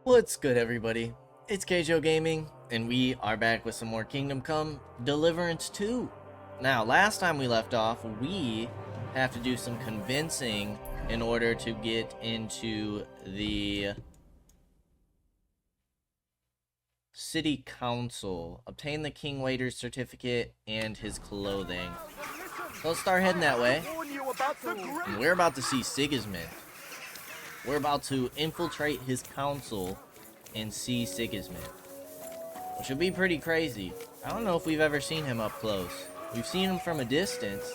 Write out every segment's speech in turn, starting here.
What's good, everybody? It's Kaige-O Gaming, and we are back with some more Kingdom Come Deliverance 2. Now, last time we left off, we have to do some convincing in order to get into the City Council, obtain the King Waiter's certificate and his clothing. So let's start heading that way. And we're about to see Sigismund. We're about to infiltrate his council and see Sigismund, which would be pretty crazy. I don't know if we've ever seen him up close. We've seen him from a distance.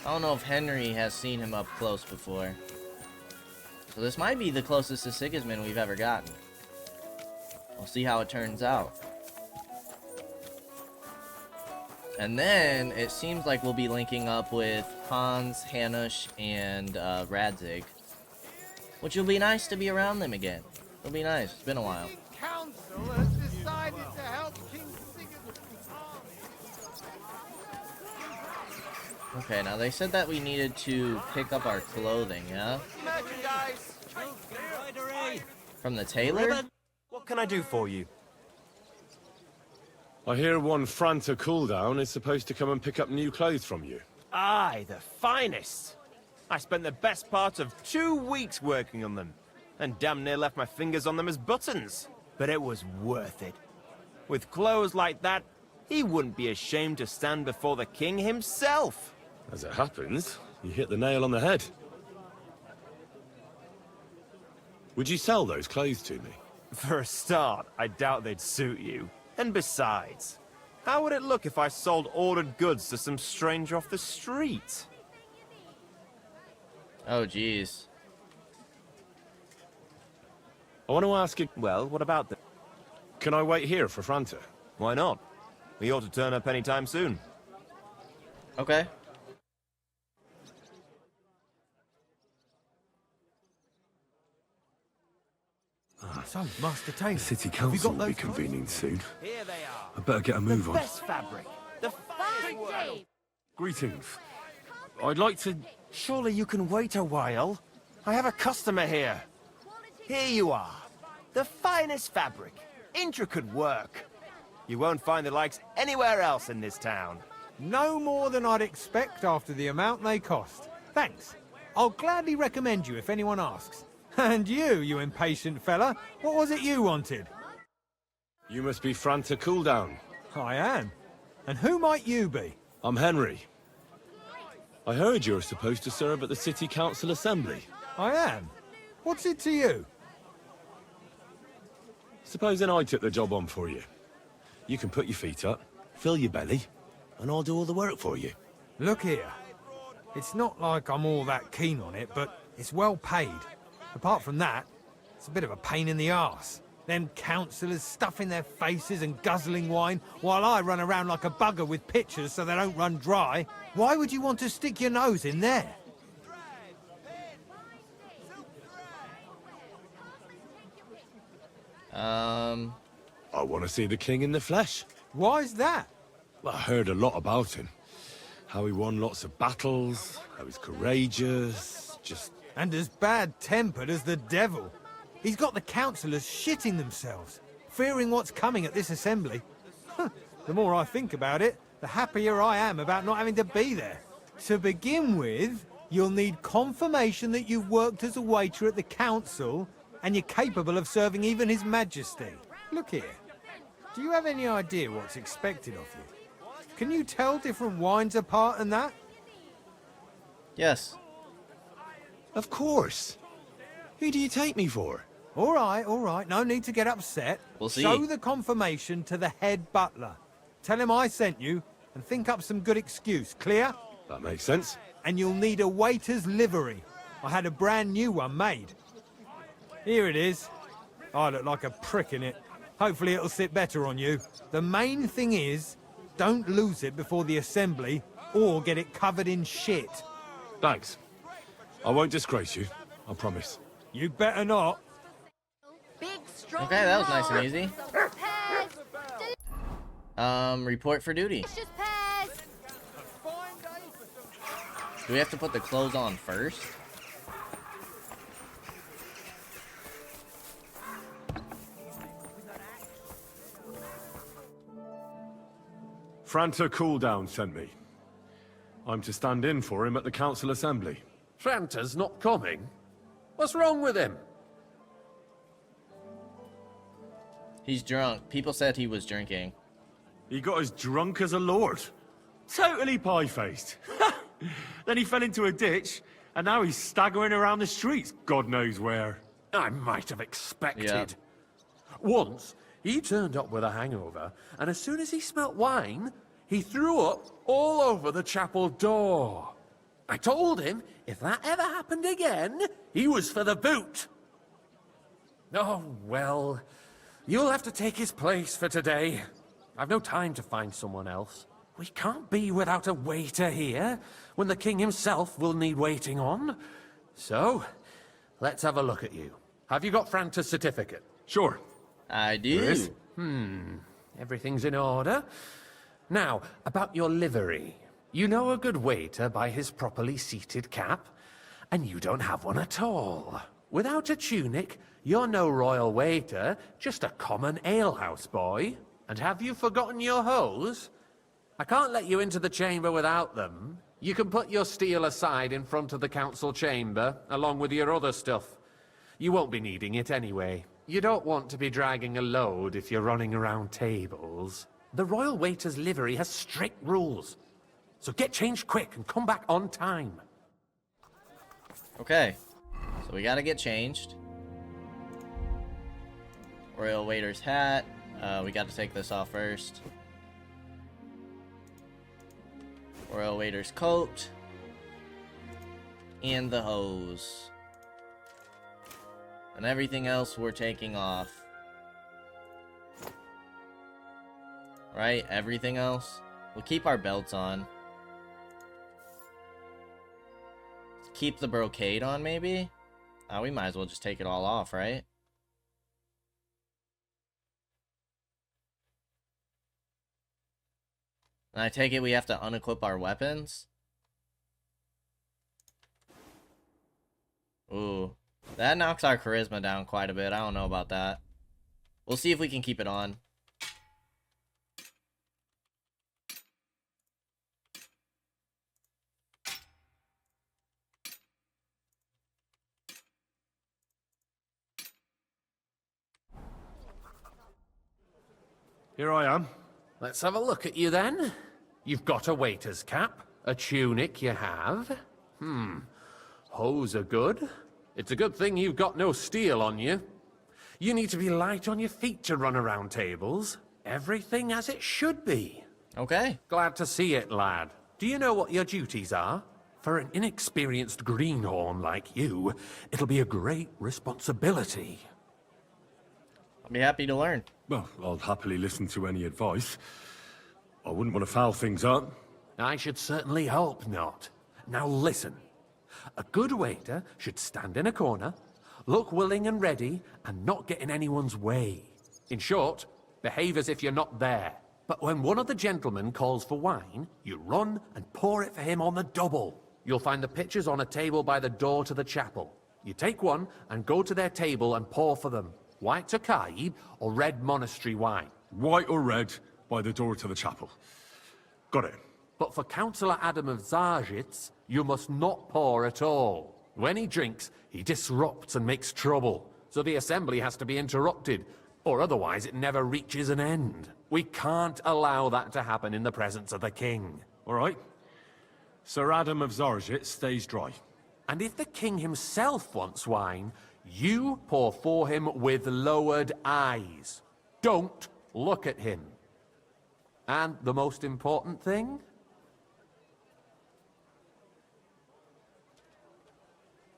I don't know if Henry has seen him up close before. So this might be the closest to Sigismund we've ever gotten. We'll see how it turns out. And then it seems like we'll be linking up with Hans, Hanush, and Radzig, which will be nice to be around them again. It'll be nice. It's been a while. The council has decided to help King Sigismund. Okay, now they said that we needed to pick up our clothing, yeah? Merchandise. From the tailor? What can I do for you? I hear one Franta cooldown is supposed to come and pick up new clothes from you. Aye, the finest. I spent the best part of 2 weeks working on them, and damn near left my fingers on them as buttons. But it was worth it. With clothes like that, he wouldn't be ashamed to stand before the king himself. As it happens, you hit the nail on the head. Would you sell those clothes to me? For a start, I doubt they'd suit you. And besides, how would it look if I sold ordered goods to some stranger off the street? Oh, jeez. I want to ask you, Well, what about them? can I wait here for Franta? Why not? He ought to turn up anytime soon. Okay. So, Master Taylor, The city have you council got will be those convening soon. Here they are. I better get a move The on. best fabric. The finest world. Greetings. I'd like to... Surely you can wait a while. I have a customer here. Here you are. The finest fabric. Intricate work. You won't find the likes anywhere else in this town. No more than I'd expect after the amount they cost. Thanks. I'll gladly recommend you if anyone asks. And you impatient fella, what was it you wanted? You must be Franta cooldown. I am. And who might you be? I'm Henry. I heard you're supposed to serve at the city council assembly. I am. What's it to you? Supposing I took the job on for you. You can put your feet up, fill your belly, and I'll do all the work for you. Look here. It's not like I'm all that keen on it, but it's well paid. Apart from that, it's a bit of a pain in the arse. Them councillors stuffing their faces and guzzling wine, while I run around like a bugger with pitchers so they don't run dry. Why would you want to stick your nose in there? I want to see the king in the flesh. Why's that? Well, I heard a lot about him. How he won lots of battles, how he's courageous, just... And as bad-tempered as the devil. He's got the councillors shitting themselves, fearing what's coming at this assembly. The more I think about it, the happier I am about not having to be there. To begin with, you'll need confirmation that you've worked as a waiter at the council and you're capable of serving even His Majesty. Look here. Do you have any idea what's expected of you? Can you tell different wines apart and that? Yes. Of course. Who do you take me for? All right. No need to get upset. We'll see. Show the confirmation to the head butler. Tell him I sent you and think up some good excuse. Clear? That makes sense. And you'll need a waiter's livery. I had a brand new one made. Here it is. I look like a prick in it. Hopefully it'll sit better on you. The main thing is, don't lose it before the assembly or get it covered in shit. Thanks. I won't disgrace you, I promise. You better not. Okay, that was nice and easy. Report for duty. Do we have to put the clothes on first? Franta Cooldown sent me. I'm to stand in for him at the council assembly. Franta's not coming? What's wrong with him? He's drunk. People said he was drinking. He got as drunk as a lord. Totally pie-faced. Then he fell into a ditch, and now he's staggering around the streets, God knows where. I might have expected. Yeah. Once, he turned up with a hangover, and as soon as he smelt wine, he threw up all over the chapel door. I told him if that ever happened again, he was for the boot. Oh, well, you'll have to take his place for today. I've no time to find someone else. We can't be without a waiter here, when the king himself will need waiting on. So, let's have a look at you. Have you got Franta's certificate? Sure. I do. There is. Everything's in order. Now, about your livery. You know a good waiter by his properly seated cap, and you don't have one at all. Without a tunic, you're no royal waiter, just a common alehouse boy. And have you forgotten your hose? I can't let you into the chamber without them. You can put your steel aside in front of the council chamber, along with your other stuff. You won't be needing it anyway. You don't want to be dragging a load if you're running around tables. The royal waiter's livery has strict rules. So get changed quick and come back on time. Okay. So we gotta get changed. Royal waiter's hat. We gotta take this off first. Royal waiter's coat. And the hose. And everything else we're taking off. Right? Everything else. We'll keep our belts on. Keep the brocade on, maybe? We might as well just take it all off, right? And I take it we have to unequip our weapons? Ooh. That knocks our charisma down quite a bit. I don't know about that. We'll see if we can keep it on. Here I am. Let's have a look at you then. You've got a waiter's cap, a tunic you have. Hose are good. It's a good thing you've got no steel on you. You need to be light on your feet to run around tables. Everything as it should be. Okay. Glad to see it, lad. Do you know what your duties are? For an inexperienced greenhorn like you, it'll be a great responsibility. I'll be happy to learn. Well, I'll happily listen to any advice. I wouldn't want to foul things up. I should certainly hope not. Now listen. A good waiter should stand in a corner, look willing and ready, and not get in anyone's way. In short, behave as if you're not there. But when one of the gentlemen calls for wine, you run and pour it for him on the double. You'll find the pitchers on a table by the door to the chapel. You take one and go to their table and pour for them. White Kaige or red monastery wine. White or red, by the door to the chapel. Got it. But for Councillor Adam of Zarjitz, you must not pour at all. When he drinks, he disrupts and makes trouble. So the assembly has to be interrupted, or otherwise it never reaches an end. We can't allow that to happen in the presence of the king. All right. Sir Adam of Zarjit stays dry. And if the king himself wants wine, you pour for him with lowered eyes. Don't look at him. And the most important thing?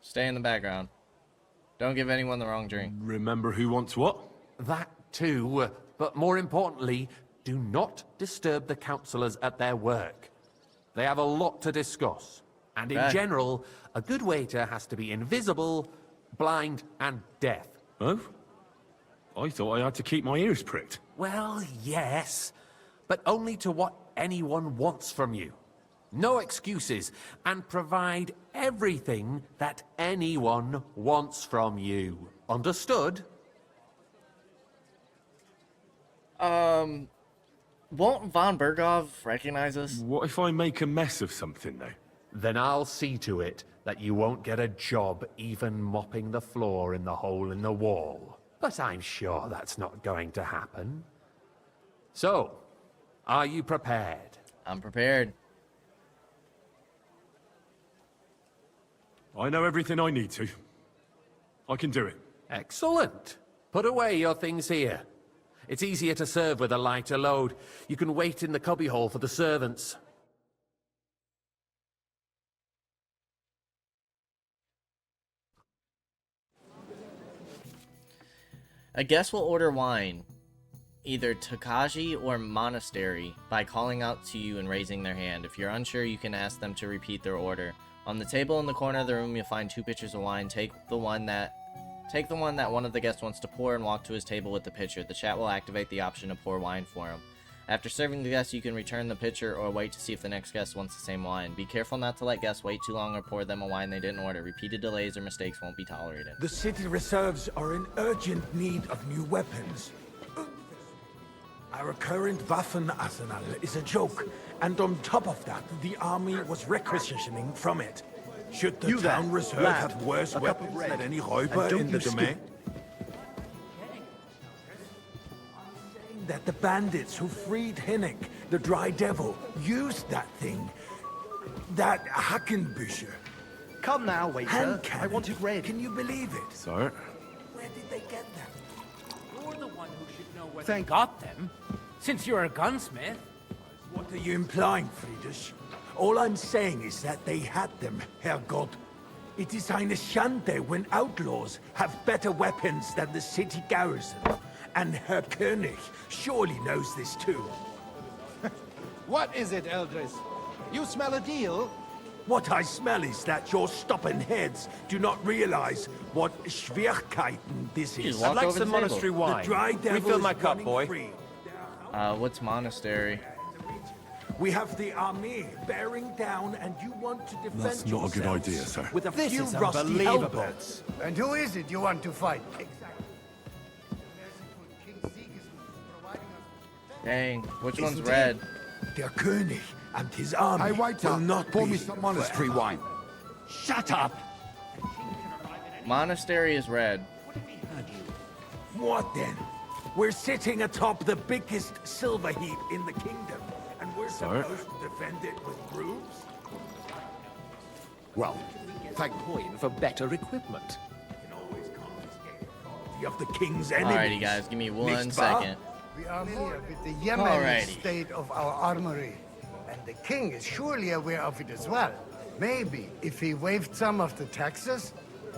Stay in the background. Don't give anyone the wrong drink. Remember who wants what? That too, but more importantly, do not disturb the councillors at their work. They have a lot to discuss. And in Okay. general, a good waiter has to be invisible, blind, and deaf. Oh? I thought I had to keep my ears pricked. Well, yes, but only to what anyone wants from you. No excuses, and provide everything that anyone wants from you. Understood? Won't von Bergov recognize us? What if I make a mess of something, though? Then I'll see to it that you won't get a job even mopping the floor in the hole in the wall. But I'm sure that's not going to happen. So, are you prepared? I'm prepared. I know everything I need to. I can do it. Excellent. Put away your things here. It's easier to serve with a lighter load. You can wait in the cubbyhole for the servants. A guest will order wine, either Takaji or Monastery, by calling out to you and raising their hand. If you're unsure, you can ask them to repeat their order. On the table in the corner of the room, you'll find 2 pitchers of wine. Take the one that one of the guests wants to pour and walk to his table with the pitcher. The chat will activate the option to pour wine for him. After serving the guest, you can return the pitcher or wait to see if the next guest wants the same wine. Be careful not to let guests wait too long or pour them a wine they didn't order. Repeated delays or mistakes won't be tolerated. The city reserves are in urgent need of new weapons. Our current Waffen arsenal is a joke, and on top of that, the army was requisitioning from it. Should the town reserve have worse weapons than any Räuber in the domain? That the bandits who freed Hinnick, the Dry Devil, used that thing. That Hackenbücher. Come now, waiter. Hand I cannon. want it red. Can you believe it? Sir? Where did they get that? You're the one who should know where they got them, since you're a gunsmith. What are you implying, Friedrich? All I'm saying is that they had them, Herrgott. It is eine Schande when outlaws have better weapons than the city garrison. And Herr König surely knows this too. What is it, Eldris? You smell a deal? What I smell is that your stubborn heads do not realize what Schwierigkeiten this Just is. walk I'd like over some the table. monastery The wine. Dry Devil Refill is my cup, running boy. free. What's Monastery? We have the army bearing down, and you want to defend That's not a good yourselves idea, sir. with a This few is rusty unbelievable. halberds. And who is it you want to fight? Dang, which one's Isn't red? Der König and his army will not pour be me some monastery forever. wine. Shut up! Monastery is red. What then? We're sitting atop the biggest silver heap in the kingdom, and we're Sir? supposed to defend it with brooms? Well, Thank Coin for better equipment. Can always confiscate the property of the king's enemies. Alrighty, guys, give me one Nicht wahr? second. We are familiar with the Yemen Alrighty. state of our armory, and the king is surely aware of it as well. Maybe if he waived some of the taxes.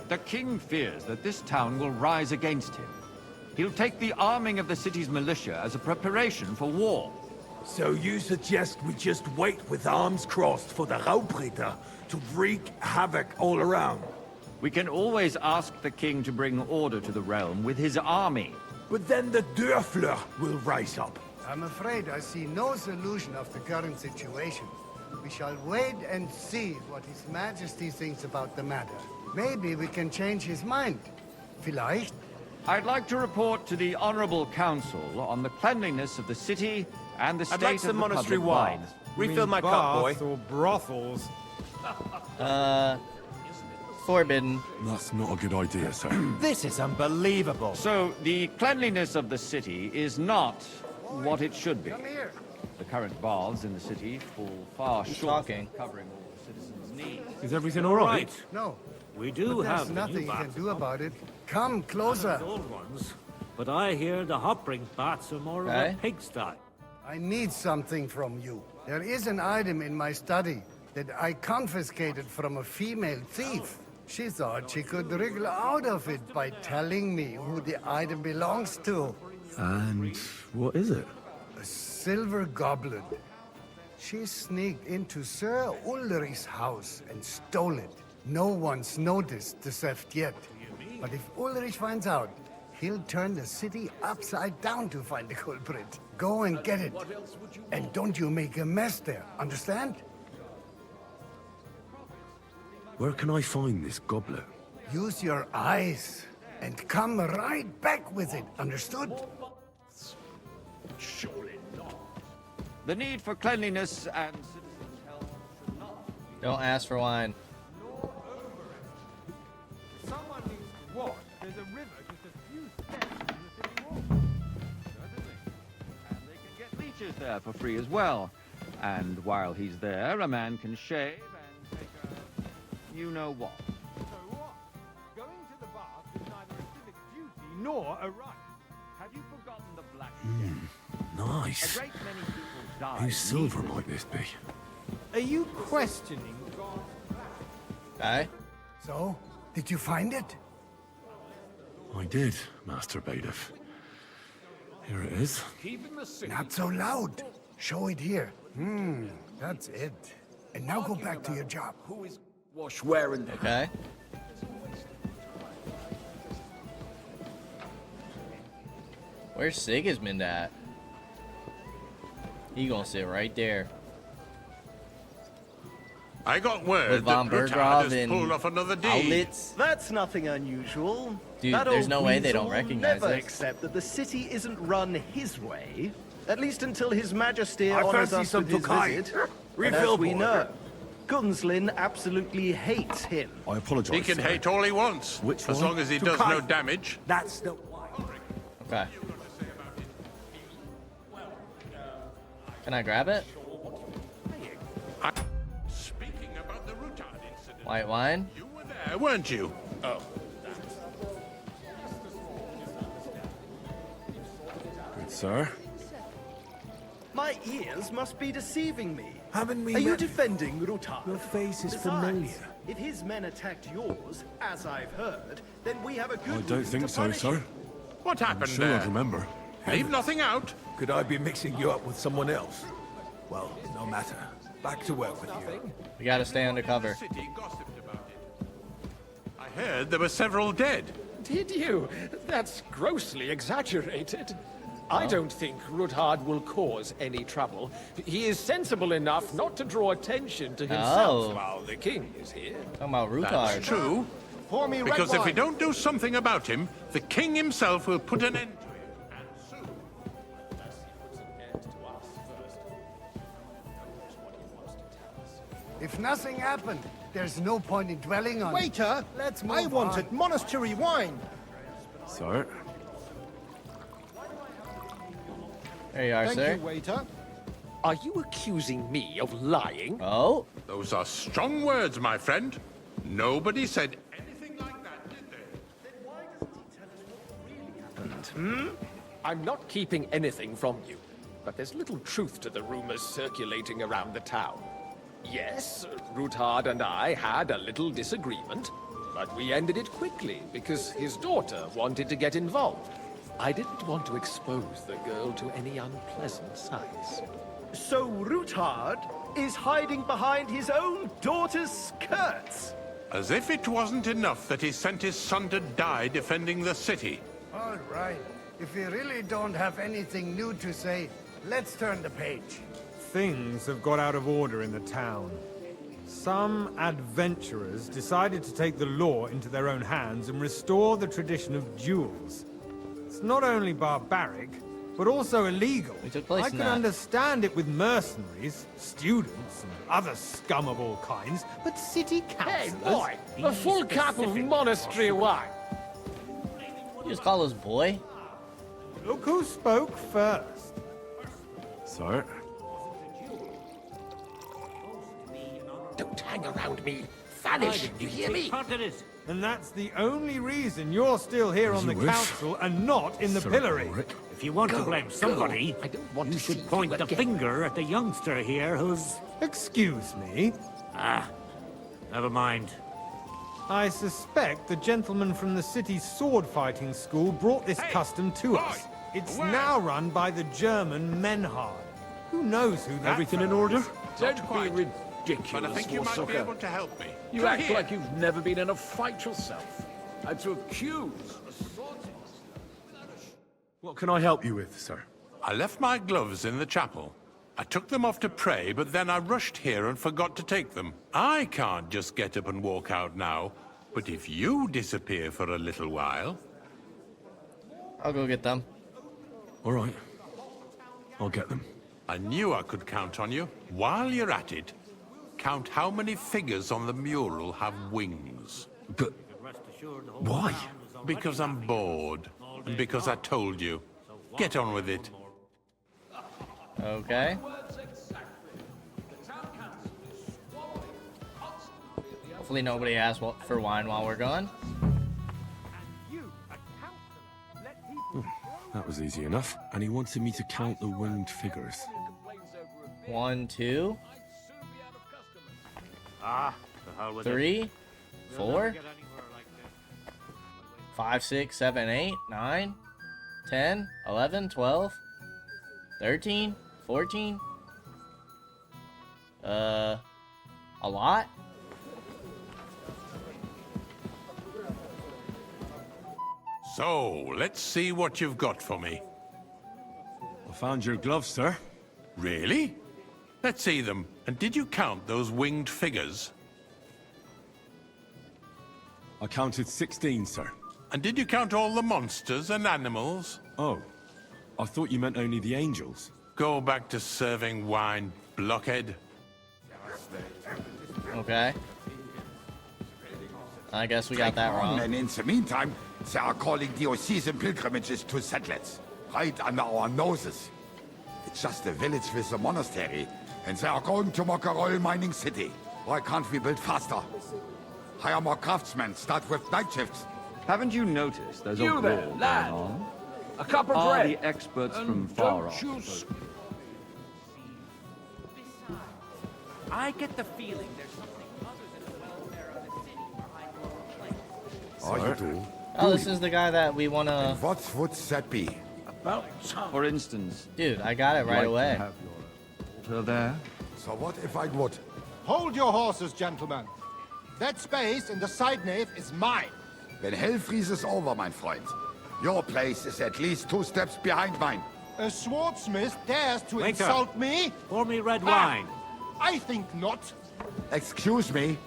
The king fears that this town will rise against him. He'll take the arming of the city's militia as a preparation for war. So you suggest we just wait with arms crossed for the Raubritter to wreak havoc all around? We can always ask the king to bring order to the realm with his army. But then the Dörfler will rise up. I'm afraid I see no solution of the current situation. We shall wait and see what His Majesty thinks about the matter. Maybe we can change his mind. Vielleicht? I'd like to report to the Honorable Council on the cleanliness of the city and the state I'd like of some the monastery public wine. baths. Refill my cup, boy. Baths or brothels. Forbidden. That's not a good idea, sir. This is unbelievable. So, the cleanliness of the city is not what it should be. Come here. The current baths in the city fall far Who's short talking? of covering all the citizens' needs. Is everything all right? No. We do But there's have the nothing new you can baths, do about it. Come closer. the old ones, but I hear the Hopring baths are more of Okay. a pigsty. I need something from you. There is an item in my study that I confiscated from a female thief. She thought she could wriggle out of it by telling me who the item belongs to. And what is it? A silver goblet. She sneaked into Sir Ulrich's house and stole it. No one's noticed the theft yet. But if Ulrich finds out, he'll turn the city upside down to find the culprit. Go and get it. And don't you make a mess there, understand? Where can I find this goblet? Use your eyes and come right back with it, understood? The need for cleanliness and citizens' health should not be... Don't ask for wine. Someone needs to watch. There's a river just a few steps from the city wall. And they can get leeches there for free as well. And while he's there, a man can shave and take a... you-know-what. So what? Going to the bath is neither a civic duty nor a right. Have you forgotten the Black Death? Nice. A great many people died. Whose silver might this be? Are you questioning God's Okay. So, did you find it? I did, Master Bailiff. Here it is. Not so loud. Show it here. That's it. And now go back to your job. Okay. Where's Sigismund at? He gonna sit right there. I got word With that Von Ruttard Berggraf has and pulled off another deed. outlets. That's nothing unusual. Dude, That there's old no way they don't weasel will recognize never it. accept that the city isn't run his way. At least until His Majesty I honors fancy us some with his Tokai. visit. And Refill, as we boy. know, Gunslin absolutely hates him. I apologize. He can hate all he wants, Which as one? long as he does Tokai. no damage. That's the... Okay. Can I grab it? Speaking about the Ruttard incident, White wine? you were there, weren't you? Good, sir. My ears must be deceiving me. Haven't we Are you met- defending Ruttard? Your face is Besides, familiar. if his men attacked yours, as I've heard, then we have a good I don't reason think to so, punish sir. him. What I'm happened sure there? I'd remember. Leave nothing out. Could I be mixing you up with someone else? Well, no matter. Back to work with you. We gotta stay undercover. City gossiped about it. I heard there were several dead. Did you? That's grossly exaggerated. I don't think Ruttard will cause any trouble. He is sensible enough not to draw attention to himself Oh. while the king is here. Talking about That's Ruttard. true. Pour me red Because if we wine. don't do something about him, the king himself will put an end to it. And soon. If nothing happened, there's no point in dwelling on it. Waiter, Let's move I wanted on. monastery wine. Sir? There you are, Thank sir. you, waiter. Are you accusing me of lying? Oh, Those are strong words, my friend. Nobody said anything like that, did they? I'm not keeping anything from you, but there's little truth to the rumors circulating around the town. Yes, Ruttard and I had a little disagreement, but we ended it quickly because his daughter wanted to get involved. I didn't want to expose the girl to any unpleasant sights. So Ruttard is hiding behind his own daughter's skirts. As if it wasn't enough that he sent his son to die defending the city. All right. If we really don't have anything new to say, let's turn the page. Things have got out of order in the town. Some adventurers decided to take the law into their own hands and restore the tradition of duels. It's not only barbaric, but also illegal. We took place I in can that. understand it with mercenaries, students, and other scum of all kinds, but city Hey, councillors... boy! A full cup of monastery wine! you just call us boy? Look who spoke first. Sir? Don't hang around me! Vanish! You hear me? Part of it. And that's the only reason you're still here on the you wish. council and not in the Sir pillory. Ulrich. If you want to Go, blame go. somebody, I don't want you to see should point you the again. finger at the youngster here who's... Excuse me. Ah, never mind. I suspect the gentleman from the city's sword-fighting school brought this custom to us. boy, It's away. now run by the German Menhard. Who knows who that Everything in fellow order? is? Don't quite. be But I ridiculous, think you might be Warsucker. able to help me. You Come act here. like you've never been in a fight yourself. And to accuse What can I help you with, sir? I left my gloves in the chapel. I took them off to pray, but then I rushed here and forgot to take them. I can't just get up and walk out now, but if you disappear for a little while... I'll go get them. All right. I'll get them. I knew I could count on you. While you're at it, count how many figures on the mural have wings. But why? Because I'm bored, and because I told you. Get on with it. Okay. Hopefully nobody asks for wine while we're gone. That was easy enough. And he wanted me to count the winged figures. 1, 2, Ah, the hell with 3, it. 4, 5, 6, 7, 8, 9, 10, 11, 12, 13, 14. A lot? So, let's see what you've got for me. I found your gloves, sir. Really? Let's see them. And did you count those winged figures? I counted 16, sir. And did you count all the monsters and animals? Oh, I thought you meant only the angels. Go back to serving wine, blockhead. Okay. I guess we got that wrong. And in the meantime, they are calling diocesan pilgrimages to settlers. Right under our noses. It's just a village with a monastery. And they are going to make a royal mining city. Why can't we build faster? Hire more craftsmen, start with night shifts. Haven't you noticed there's a You war there, going lad. on? A cup of Are bread. the experts And from far don't off? you I get the feeling there's something other than the welfare of the city behind your claim. Oh, you do? Oh, this is the guy that we want to... What would that be? Well, for instance... Dude, I got it right like away. To have your altar there? So what if I would? Hold your horses, gentlemen. That space in the side nave is mine. Then hell freezes over, my friend. Your place is at least 2 steps behind mine. A swordsmith dares to Waiter. insult me? Pour me red Ah, wine. I think not. Excuse me?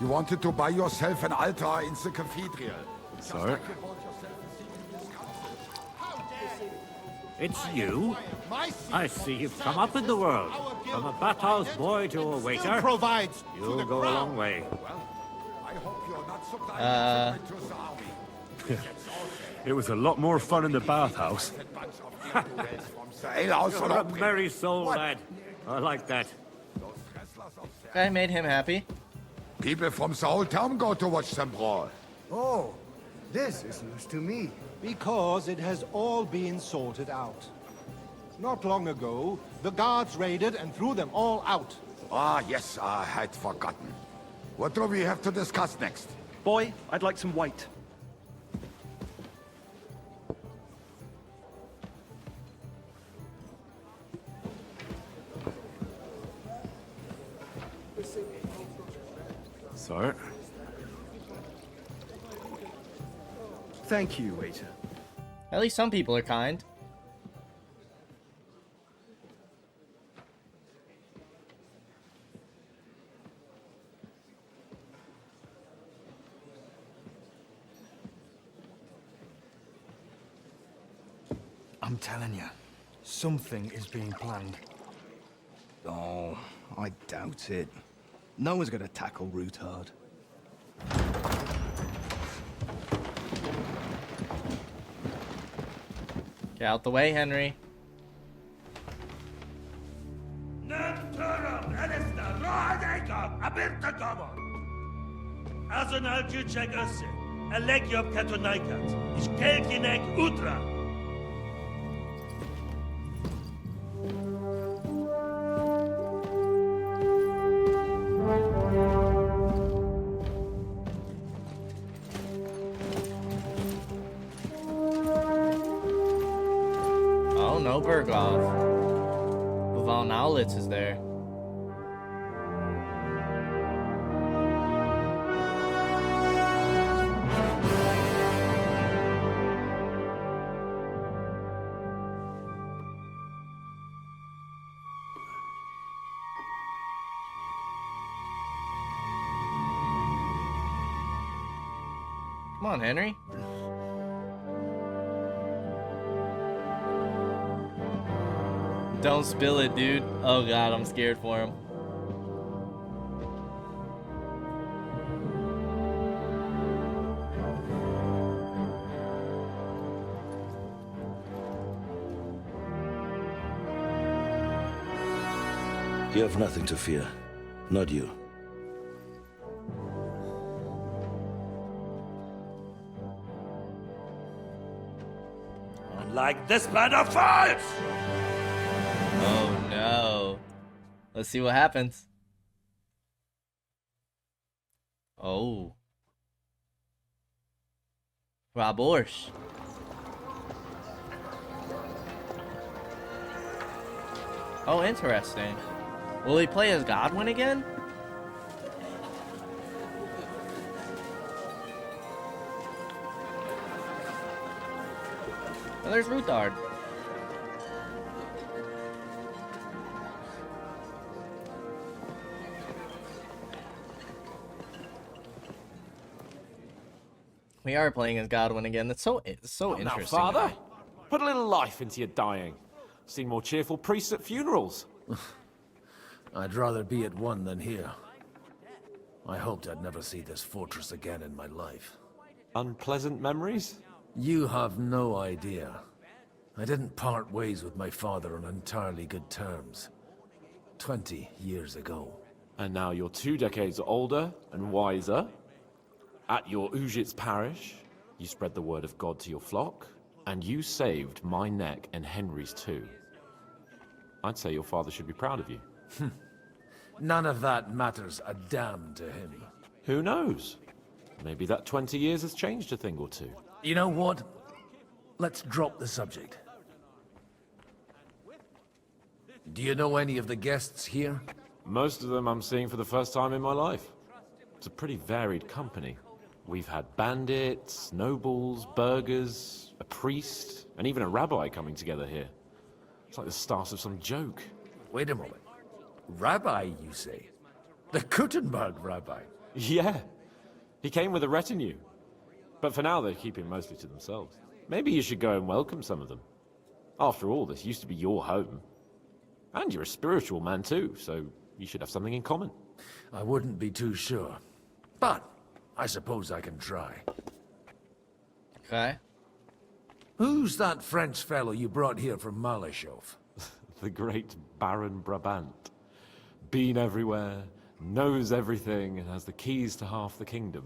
You wanted to buy yourself an altar in the cathedral. Sir? It's you? My seat I see you've come up in the world. From a bathhouse boy to a waiter. still provides to You'll the go a crown. long way. I hope you're not surprised to the army. It was a lot more fun in the bathhouse. The alehouse You're a merry soul, lad. I like that. I made him happy. People from the whole town go to watch them brawl. Oh, this is news to me. Because it has all been sorted out. Not long ago, the guards raided and threw them all out. Ah, yes, I had forgotten. What do we have to discuss next? Boy, I'd like some white. Sir? Thank you, waiter. At least some people are kind. I'm telling you, something is being planned. Oh, I doubt it. No one's gonna tackle Rootard. Get out the way, Henry. Azonal Juchek Össe, Alegiop Katonaikat, is Kelkinek Utra. Oh, no Bergov. Von Aulitz is there. Come on, Henry. Don't spill it, dude. Oh god, I'm scared for him. You have nothing to fear. Not you. Unlike this plan of false! Oh no. Let's see what happens. Oh. Rabosh. Oh, interesting. Will he play as Godwin again? Oh, there's Ruthard. We are playing as Godwin again. It's so interesting. Now, Father, put a little life into your dying. Seen more cheerful priests at funerals. I'd rather be at one than here. I hoped I'd never see this fortress again in my life. Unpleasant memories? You have no idea. I didn't part ways with my father on entirely good terms. 20 years ago. And now you're 2 decades older and wiser. At your Ujit's parish, you spread the word of God to your flock, and you saved my neck and Henry's too. I'd say your father should be proud of you. None of that matters a damn to him. Who knows? Maybe that 20 years has changed a thing or two. You know what? Let's drop the subject. Do you know any of the guests here? Most of them I'm seeing for the first time in my life. It's a pretty varied company. We've had bandits, nobles, burghers, a priest, and even a rabbi coming together here. It's like the start of some joke. Wait a moment. Rabbi, you say? The Kuttenberg rabbi? Yeah. He came with a retinue. But for now, they're keeping mostly to themselves. Maybe you should go and welcome some of them. After all, this used to be your home. And you're a spiritual man too, so you should have something in common. I wouldn't be too sure. But I suppose I can try. Okay. Who's that French fellow you brought here from Malachov? The great Baron Brabant. Been everywhere, knows everything, and has the keys to half the kingdom.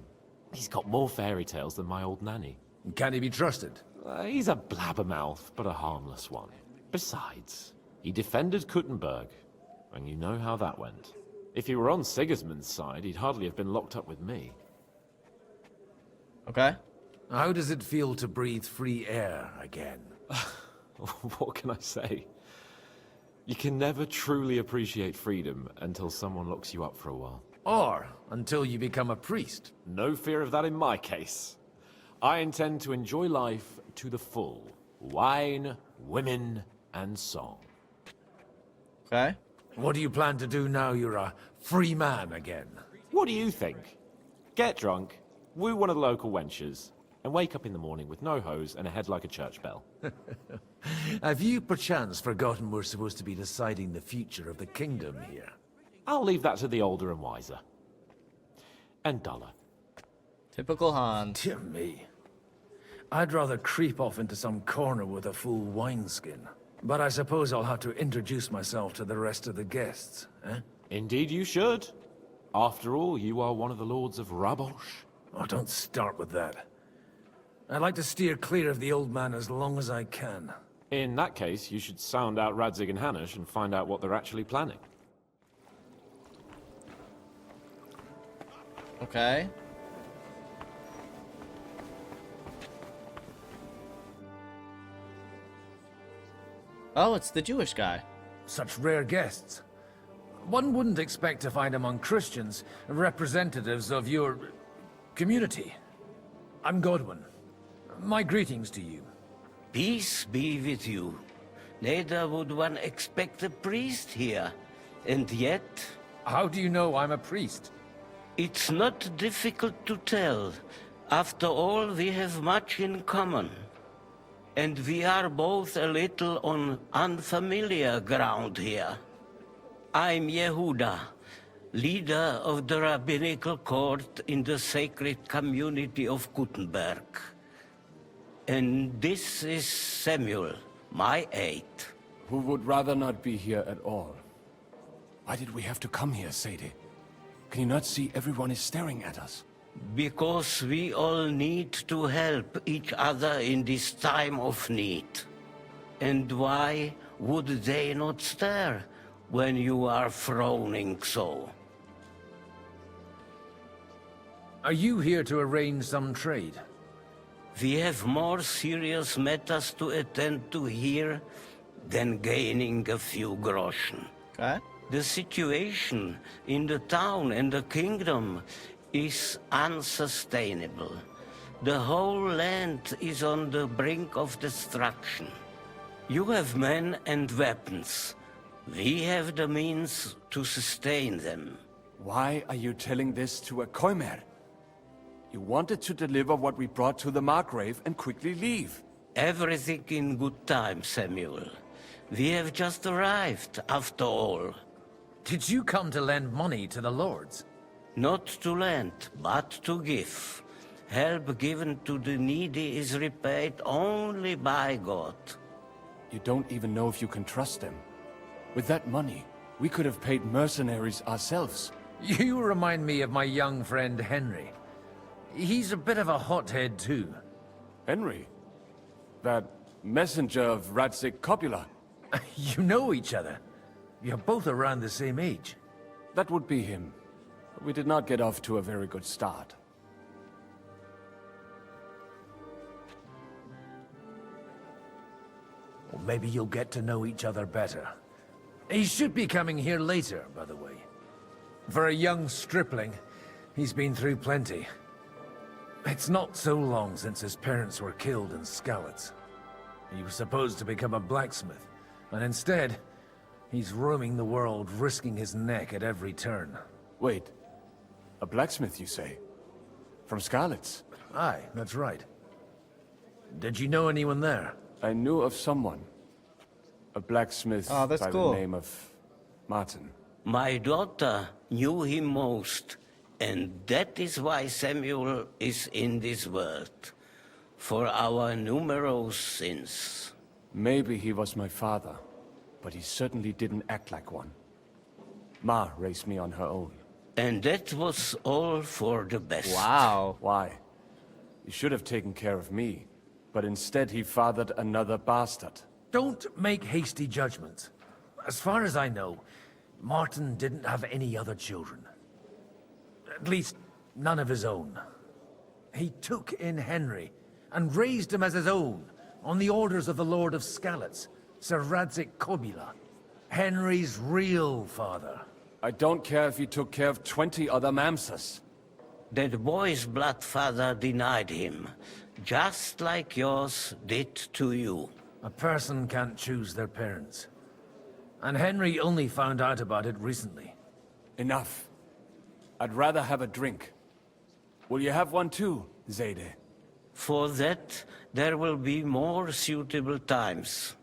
He's got more fairy tales than my old nanny. Can he be trusted? He's a blabbermouth, but a harmless one. Besides, he defended Kuttenberg, and you know how that went. If he were on Sigismund's side, he'd hardly have been locked up with me. Okay. How does it feel to breathe free air again? What can I say? You can never truly appreciate freedom until someone locks you up for a while. Or until you become a priest. No fear of that in my case. I intend to enjoy life to the full. Wine, women, and song. Okay. What do you plan to do now you're a free man again? What do you think? Get drunk, woo one of the local wenches, and wake up in the morning with no hose and a head like a church bell. Have you perchance forgotten we're supposed to be deciding the future of the kingdom here? I'll leave that to the older and wiser. And duller. Typical Hans. Dear me. I'd rather creep off into some corner with a full wineskin. But I suppose I'll have to introduce myself to the rest of the guests, eh? Indeed you should. After all, you are one of the lords of Rabosh. Oh, don't start with that. I'd like to steer clear of the old man as long as I can. In that case, you should sound out Radzig and Hanush and find out what they're actually planning. Okay. Oh, it's the Jewish guy. Such rare guests. One wouldn't expect to find among Christians representatives of your community. I'm Godwin. My greetings to you. Peace be with you. Neither would one expect a priest here. And yet... How do you know I'm a priest? It's not difficult to tell. After all, we have much in common. and we are both a little on unfamiliar ground here. I'm Yehuda, leader of the rabbinical court in the sacred community of Gutenberg. And this is Samuel, my aide. Who would rather not be here at all. Why did we have to come here, Sadie? Can you not see everyone is staring at us? Because we all need to help each other in this time of need. And why would they not stare when you are frowning so? Are you here to arrange some trade? We have more serious matters to attend to here than gaining a few groschen. Okay. The situation in the town and the kingdom is unsustainable. The whole land is on the brink of destruction. You have men and weapons. We have the means to sustain them. Why are you telling this to a Koimer? You wanted to deliver what we brought to the Margrave and quickly leave. Everything in good time, Samuel. We have just arrived, after all. Did you come to lend money to the lords? Not to lend, but to give. Help given to the needy is repaid only by God. You don't even know if you can trust them. With that money, we could have paid mercenaries ourselves. You remind me of my young friend Henry. He's a bit of a hothead too. Henry? That messenger of Radzik Copula? You know each other. You're both around the same age. That would be him. We did not get off to a very good start. Well, maybe you'll get to know each other better. He should be coming here later, by the way. For a young stripling, he's been through plenty. It's not so long since his parents were killed in Skalitz. He was supposed to become a blacksmith, and instead, he's roaming the world, risking his neck at every turn. Wait, a blacksmith, you say? From Skalitz? Aye, that's right. Did you know anyone there? I knew of someone. A blacksmith by the name of Martin. My daughter knew him most, and that is why Samuel is in this world. For our numerous sins. Maybe he was my father, but he certainly didn't act like one. Ma raised me on her own. And that was all for the best. Wow. Why? He should have taken care of me, but instead he fathered another bastard. Don't make hasty judgments. As far as I know, Martin didn't have any other children. At least, none of his own. He took in Henry, and raised him as his own, on the orders of the Lord of Skalitz, Sir Radzik Kobila, Henry's real father. I don't care if he took care of 20 other Mamsas. That boy's blood father denied him, just like yours did to you. A person can't choose their parents. And Henry only found out about it recently. Enough. I'd rather have a drink. Will you have one too, Zayde? For that, there will be more suitable times.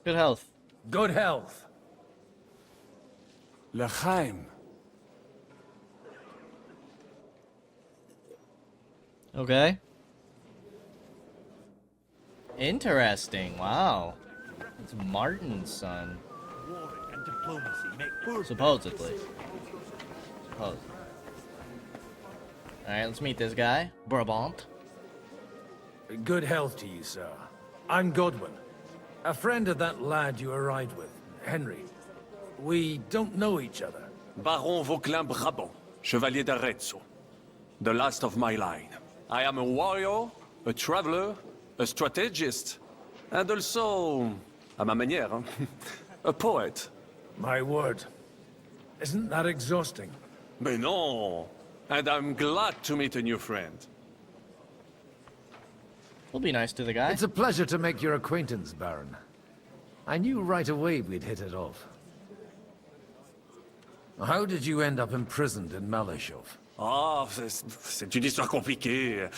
Good health. Good health. L'chaim. Okay. Interesting. Wow. It's Martin's son. War and diplomacy make Supposedly. Alright, let's meet this guy. Brabant. Good health to you, sir. I'm Godwin. A friend of that lad you arrived with, Henry. We don't know each other. Baron Vauquelin Brabant, Chevalier d'Arezzo. The last of my line. I am a warrior, a traveler, a strategist, and also, à ma manière, a poet. My word. Isn't that exhausting? Mais non! And I'm glad to meet a new friend. We'll be nice to the guy. It's a pleasure to make your acquaintance, Baron. I knew right away we'd hit it off. How did you end up imprisoned in Malashov? Ah, c'est une histoire compliquée.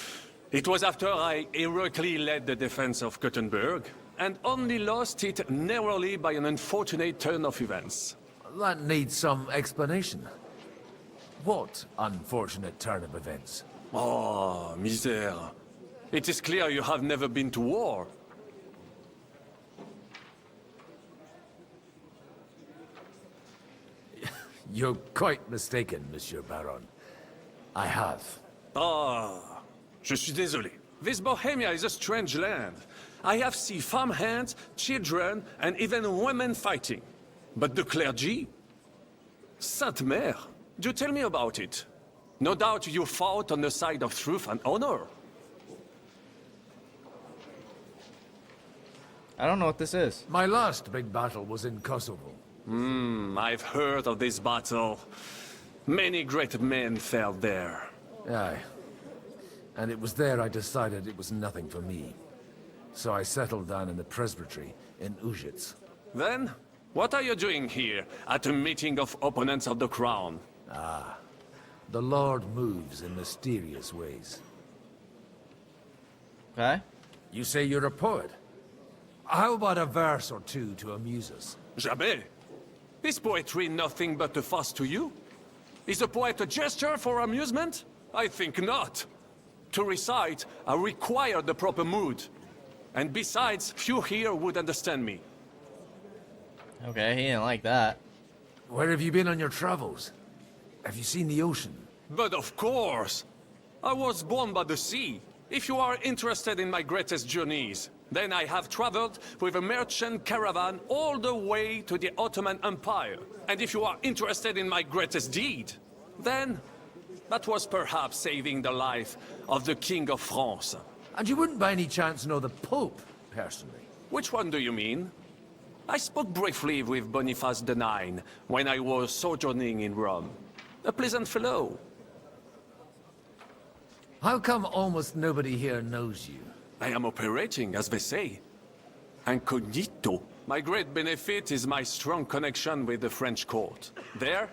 It was after I heroically led the defense of Gothenburg, and only lost it narrowly by an unfortunate turn of events. That needs some explanation. What unfortunate turn of events? Oh, misère. It is clear you have never been to war. You're quite mistaken, Monsieur Baron. I have. Ah, je suis désolé. This Bohemia is a strange land. I have seen farmhands, children, and even women fighting. But the clergy? Sainte Mère, do tell me about it. No doubt you fought on the side of truth and honor. I don't know what this is. My last big battle was in Kosovo. I've heard of this battle. Many great men fell there. Aye. And it was there I decided it was nothing for me. So I settled down in the presbytery in Ujits. Then, what are you doing here, at a meeting of opponents of the crown? Ah, the Lord moves in mysterious ways. Okay. You say you're a poet? How about a verse or two to amuse us? Jamais. Is poetry nothing but a farce to you? Is a poet a gesture for amusement? I think not. To recite, I require the proper mood. And besides, few here would understand me. Okay, he didn't like that. Where have you been on your travels? Have you seen the ocean? But of course! I was born by the sea. If you are interested in my greatest journeys, then I have traveled with a merchant caravan all the way to the Ottoman Empire. And if you are interested in my greatest deed, then that was perhaps saving the life of the King of France. And you wouldn't by any chance know the Pope, personally? Which one do you mean? I spoke briefly with Boniface IX when I was sojourning in Rome. A pleasant fellow. How come almost nobody here knows you? I am operating, as they say. Incognito. My great benefit is my strong connection with the French court. There,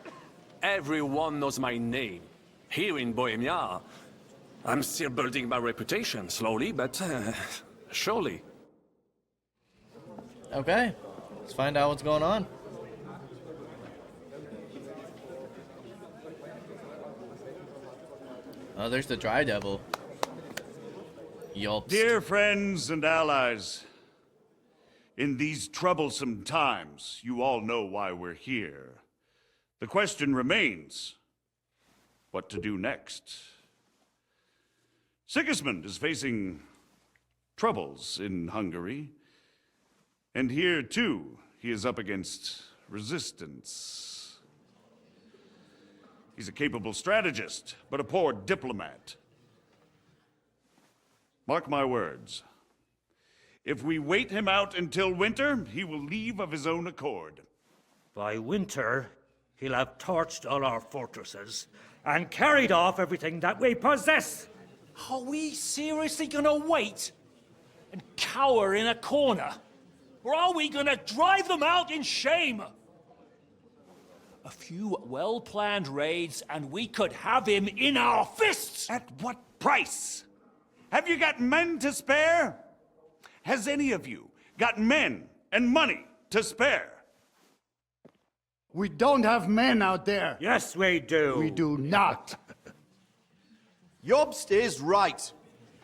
everyone knows my name. Here in Bohemia, I'm still building my reputation, slowly, but surely. Okay, let's find out what's going on. Oh, there's the Dry Devil. Yelps. Dear friends and allies, in these troublesome times, you all know why we're here. The question remains, what to do next? Sigismund is facing troubles in Hungary, and here, too, he is up against resistance. He's a capable strategist, but a poor diplomat. Mark my words. If we wait him out until winter, he will leave of his own accord. By winter, he'll have torched all our fortresses and carried off everything that we possess. Are we seriously gonna wait and cower in a corner? Or are we gonna drive them out in shame? A few well-planned raids and we could have him in our fists! At what price? Have you got men to spare? Has any of you got men and money to spare? We don't have men out there. Yes, we do. We do not. Jobst is right.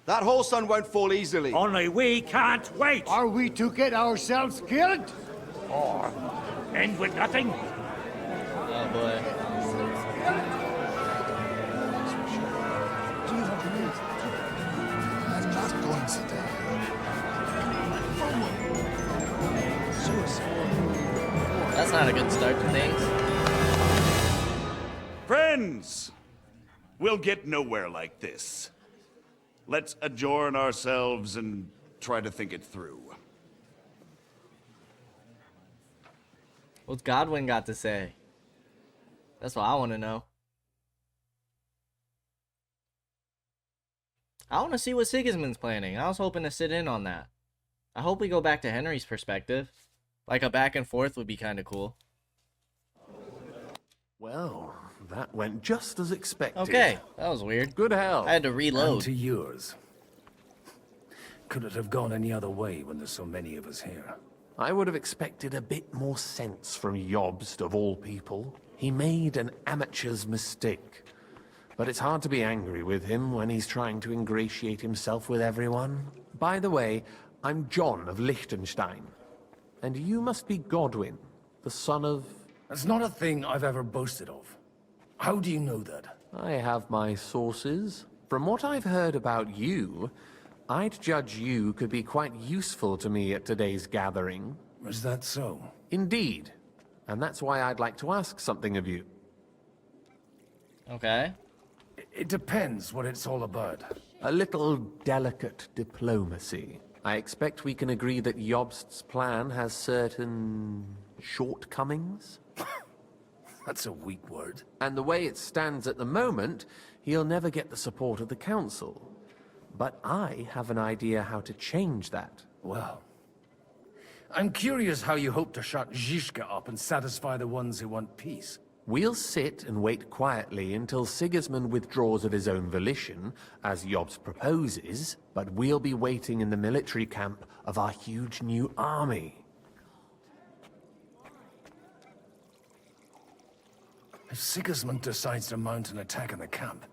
That whole sun won't fall easily. Only we can't wait. Are we to get ourselves killed? Or end with nothing? Oh boy. I'm not going to die. That's not a good start to things. Friends, we'll get nowhere like this. Let's adjourn ourselves and try to think it through. What's Godwin got to say? That's what I want to know. I want to see what Sigismund's planning. I was hoping to sit in on that. I hope we go back to Henry's perspective. Like a back and forth would be kind of cool. Well, that went just as expected. Okay, that was weird. Good health. I had to reload. And to yours. Could it have gone any other way when there's so many of us here? I would have expected a bit more sense from Jobst, of all people. He made an amateur's mistake. But it's hard to be angry with him when he's trying to ingratiate himself with everyone. By the way, I'm John of Liechtenstein. And you must be Godwin, the son of... That's not a thing I've ever boasted of. How do you know that? I have my sources. From what I've heard about you, I'd judge you could be quite useful to me at today's gathering. Is that so? Indeed. And that's why I'd like to ask something of you. Okay. It depends what it's all about. A little delicate diplomacy. I expect we can agree that Jobst's plan has certain... shortcomings? That's a weak word. And the way it stands at the moment, he'll never get the support of the Council. But I have an idea how to change that. Well, I'm curious how you hope to shut Zizka up and satisfy the ones who want peace. We'll sit and wait quietly until Sigismund withdraws of his own volition, as Jobst proposes, but we'll be waiting in the military camp of our huge new army. If Sigismund decides to mount an attack on the camp,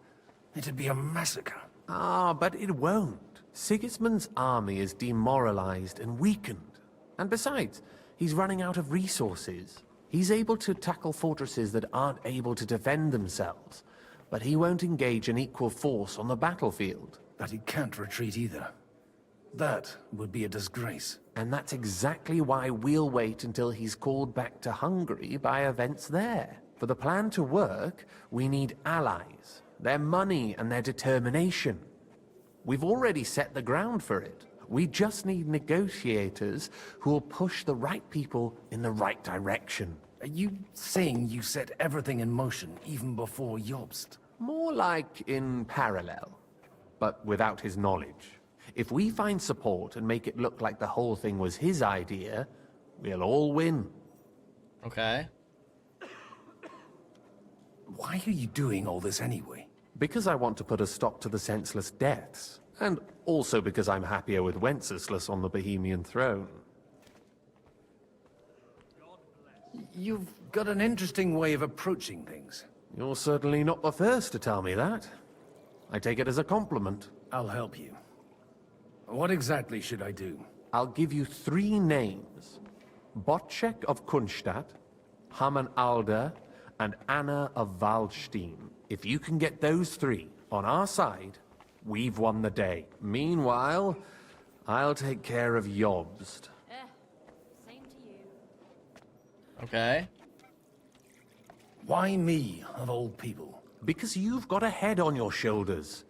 it'd be a massacre. Ah, but it won't. Sigismund's army is demoralized and weakened. And besides, he's running out of resources. He's able to tackle fortresses that aren't able to defend themselves, but he won't engage an equal force on the battlefield. But he can't retreat either. That would be a disgrace. And that's exactly why we'll wait until he's called back to Hungary by events there. For the plan to work, we need allies, their money and their determination. We've already set the ground for it. We just need negotiators who will push the right people in the right direction. Are you saying you set everything in motion even before Jobst? More like in parallel, but without his knowledge. If we find support and make it look like the whole thing was his idea, we'll all win. Okay. Why are you doing all this anyway? Because I want to put a stop to the senseless deaths. And also because I'm happier with Wenceslas on the Bohemian throne. You've got an interesting way of approaching things. You're certainly not the first to tell me that. I take it as a compliment. I'll help you. What exactly should I do? I'll give you 3 names. Botchek of Kunstadt, Haman Alder, and Anna of Waldstein. If you can get those 3 on our side, we've won the day. Meanwhile, I'll take care of Jobst. Same to you. Okay. Why me, of all people? Because you've got a head on your shoulders.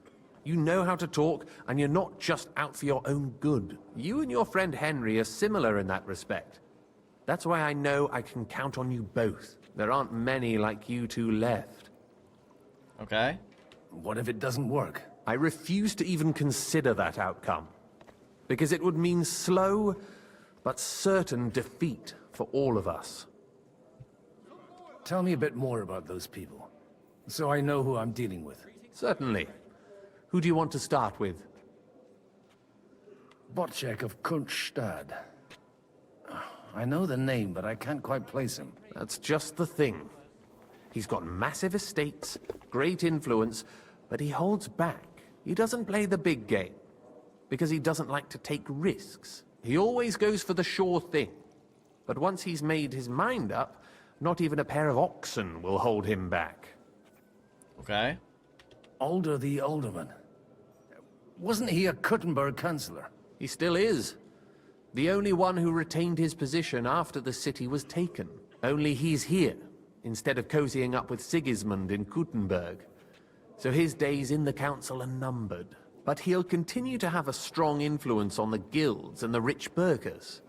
You know how to talk, and you're not just out for your own good. You and your friend Henry are similar in that respect. That's why I know I can count on you both. There aren't many like you two left. Okay. What if it doesn't work? I refuse to even consider that outcome. Because it would mean slow, but certain defeat for all of us. Tell me a bit more about those people, so I know who I'm dealing with. Certainly. Who do you want to start with? Botchek of Kunststadt. I know the name, but I can't quite place him. That's just the thing. He's got massive estates, great influence, but he holds back. He doesn't play the big game, because he doesn't like to take risks. He always goes for the sure thing. But once he's made his mind up, not even a pair of oxen will hold him back. Okay. Alder the Alderman. Wasn't he a Kuttenberg councillor? He still is. The only one who retained his position after the city was taken. Only he's here, instead of cozying up with Sigismund in Kuttenberg. So his days in the council are numbered. But he'll continue to have a strong influence on the guilds and the rich burghers.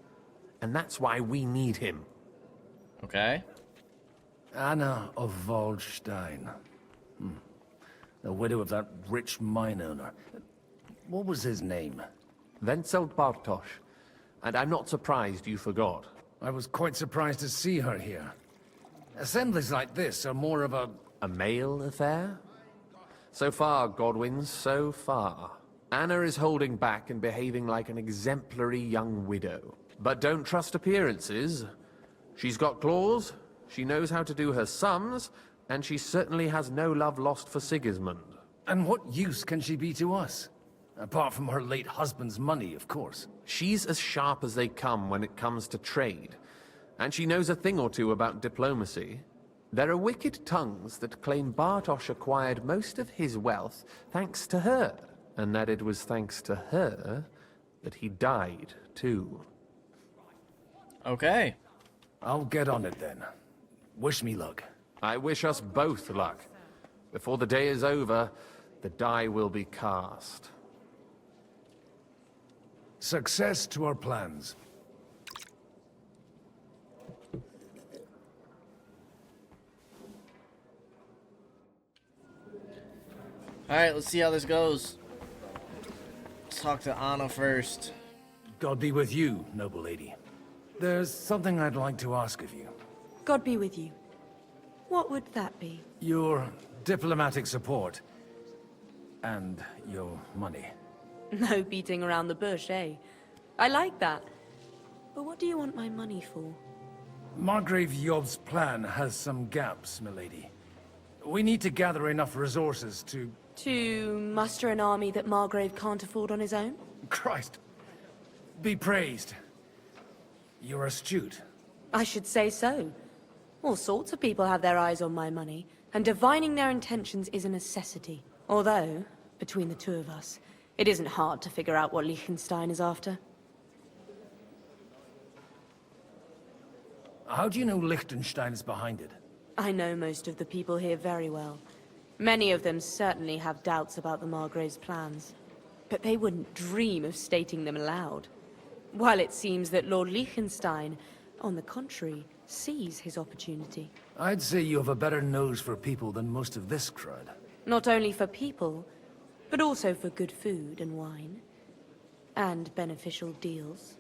And that's why we need him. Okay. Anna of Waldstein. The widow of that rich mine owner. What was his name? Wenzel Bartosz. And I'm not surprised you forgot. I was quite surprised to see her here. Assemblies like this are more of a... A male affair? So far, Godwin, so far. Anna is holding back and behaving like an exemplary young widow. But don't trust appearances. She's got claws, she knows how to do her sums, and she certainly has no love lost for Sigismund. And what use can she be to us? Apart from her late husband's money, of course. She's as sharp as they come when it comes to trade. And she knows a thing or two about diplomacy. There are wicked tongues that claim Bartosz acquired most of his wealth thanks to her, and that it was thanks to her that he died, too. Okay. I'll get on it then. Wish me luck. I wish us both luck. Before the day is over, the die will be cast. Success to our plans. Alright, let's see how this goes. Let's talk to Anna first. God be with you, noble lady. There's something I'd like to ask of you. God be with you. What would that be? Your diplomatic support. And your money. No beating around the bush, eh? I like that. But what do you want my money for? Margrave Yob's plan has some gaps, milady. We need to gather enough resources to... To muster an army that Margrave can't afford on his own? Christ. Be praised. You're astute. I should say so. All sorts of people have their eyes on my money, and divining their intentions is a necessity. Although, between the two of us, it isn't hard to figure out what Liechtenstein is after. How do you know Liechtenstein is behind it? I know most of the people here very well. Many of them certainly have doubts about the Margrave's plans. But they wouldn't dream of stating them aloud. While it seems that Lord Liechtenstein, on the contrary, sees his opportunity. I'd say you have a better nose for people than most of this crowd. Not only for people, but also for good food and wine. And beneficial deals.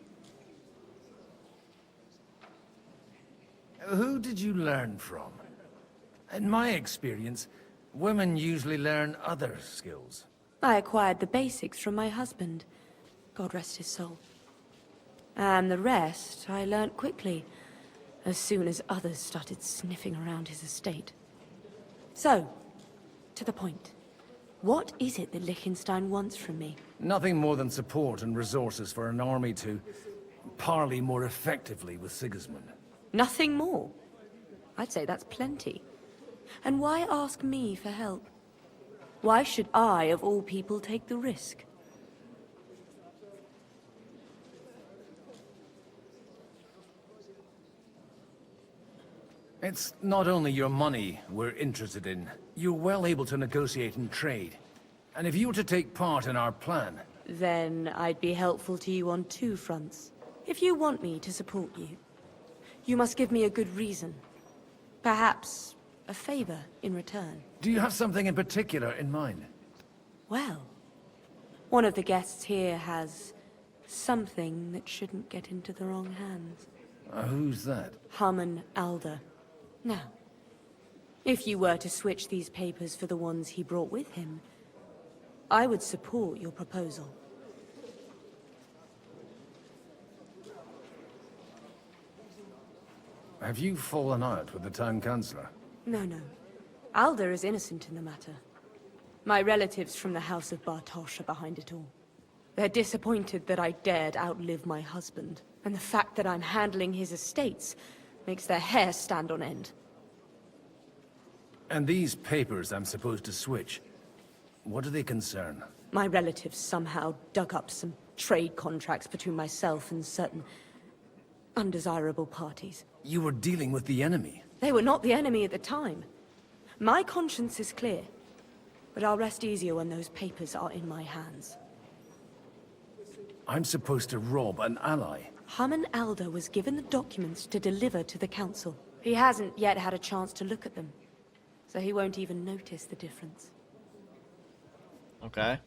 Who did you learn from? In my experience, women usually learn other skills. I acquired the basics from my husband. God rest his soul. And the rest I learnt quickly, as soon as others started sniffing around his estate. So, to the point. What is it that Liechtenstein wants from me? Nothing more than support and resources for an army to parley more effectively with Sigismund. Nothing more? I'd say that's plenty. And why ask me for help? Why should I, of all people, take the risk? It's not only your money we're interested in. You're well able to negotiate and trade. And if you were to take part in our plan... Then I'd be helpful to you on two fronts. If you want me to support you, you must give me a good reason. Perhaps a favor in return. Do you have something in particular in mind? Well, one of the guests here has something that shouldn't get into the wrong hands. Who's that? Harman Alder. Now, if you were to switch these papers for the ones he brought with him, I would support your proposal. Have you fallen out with the town councillor? No, no. Alder is innocent in the matter. My relatives from the House of Bartosz are behind it all. They're disappointed that I dared outlive my husband, and the fact that I'm handling his estates makes their hair stand on end. And these papers I'm supposed to switch, what do they concern? My relatives somehow dug up some trade contracts between myself and certain undesirable parties. You were dealing with the enemy. They were not the enemy at the time. My conscience is clear, but I'll rest easier when those papers are in my hands. I'm supposed to rob an ally. Harman Alder was given the documents to deliver to the council. He hasn't yet had a chance to look at them, so he won't even notice the difference. Okay.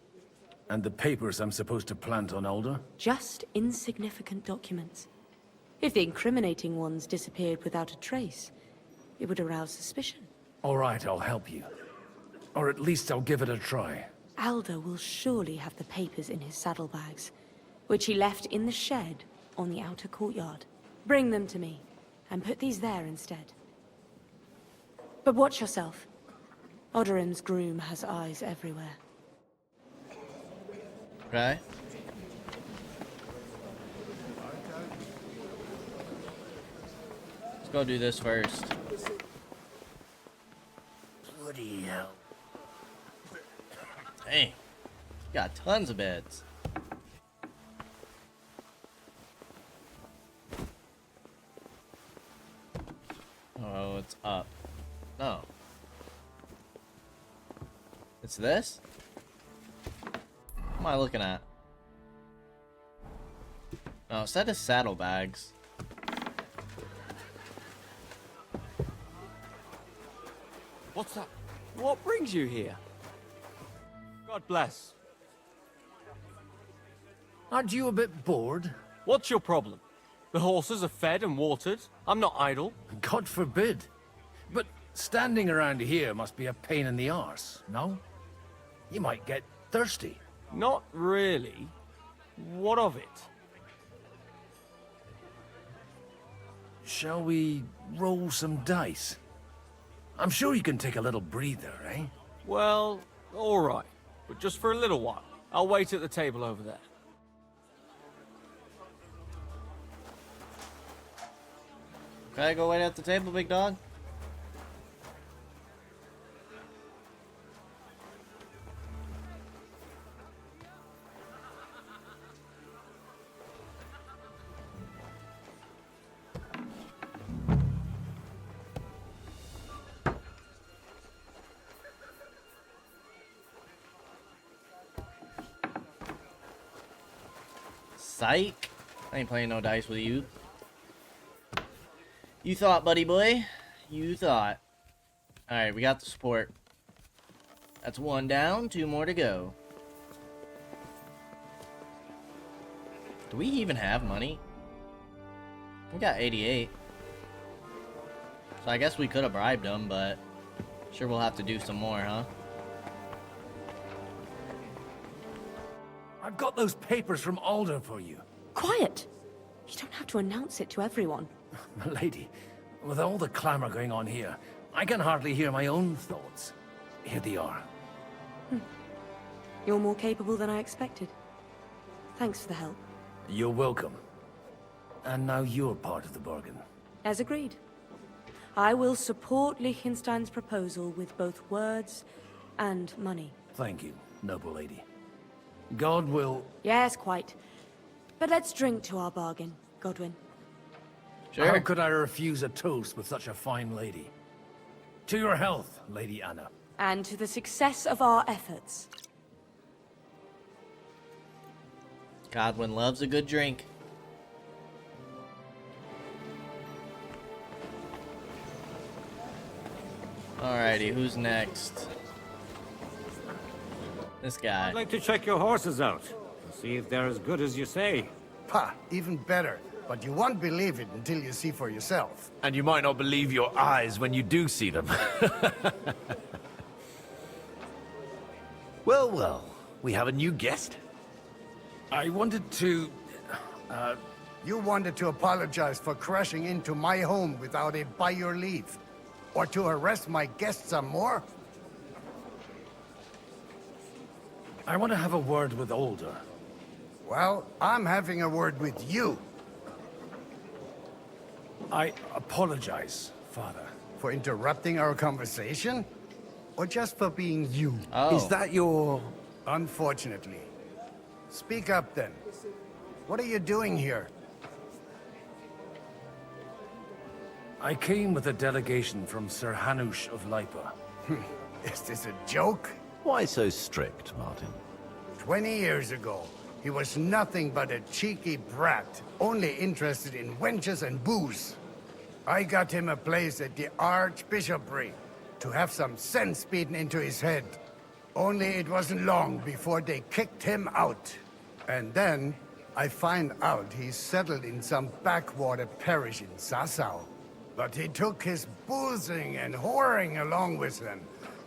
And the papers I'm supposed to plant on Alder? Just insignificant documents. If the incriminating ones disappeared without a trace, it would arouse suspicion. All right, I'll help you. Or at least I'll give it a try. Alder will surely have the papers in his saddlebags, which he left in the shed on the outer courtyard. Bring them to me, and put these there instead. But watch yourself. Odorim's groom has eyes everywhere. Okay. Let's go do this first. Bloody hell. Dang. Got tons of beds. Oh, it's up. No. It's this? What am I looking at? No, it's set of saddlebags. What's that? What brings you here? God bless. Aren't you a bit bored? What's your problem? The horses are fed and watered. I'm not idle. God forbid. But standing around here must be a pain in the arse, no? You might get thirsty. Not really. What of it? Shall we roll some dice? I'm sure you can take a little breather, eh? Well, all right. But just for a little while. I'll wait at the table over there. Okay, go wait at the table, big dog. Psych. I ain't playing no dice with you. You thought, buddy boy. You thought. Alright, we got the support. That's one down, two more to go. Do we even have money? We got 88. So I guess we could have bribed them, but sure we'll have to do some more, huh? I've got those papers from Alder for you. Quiet! You don't have to announce it to everyone. Lady, with all the clamor going on here, I can hardly hear my own thoughts. Here they are. You're more capable than I expected. Thanks for the help. You're welcome. And now you're part of the bargain. As agreed. I will support Liechtenstein's proposal with both words and money. Thank you, noble lady. God will... Yes, quite. But let's drink to our bargain, Godwin. Sure. How could I refuse a toast with such a fine lady? To your health, Lady Anna. And to the success of our efforts. Godwin loves a good drink. Alrighty, who's next? This guy. I'd like to check your horses out. See if they're as good as you say. Ha, even better. But you won't believe it until you see for yourself. And you might not believe your eyes when you do see them. Well, well, we have a new guest. I wanted to... You wanted to apologize for crashing into my home without it by your leave. Or to harass my guests some more? I want to have a word with Alder. Well, I'm having a word with you. I apologize, Father. For interrupting our conversation? Or just for being you? Oh. Is that your... Unfortunately. Speak up then. What are you doing here? I came with a delegation from Sir Hanush of Lipa. Is this a joke? Why so strict, Martin? 20 years ago, he was nothing but a cheeky brat, only interested in wenches and booze. I got him a place at the Archbishopric to have some sense beaten into his head. Only it wasn't long before they kicked him out. And then I find out he's settled in some backwater parish in Sassau. But he took his boozing and whoring along with him,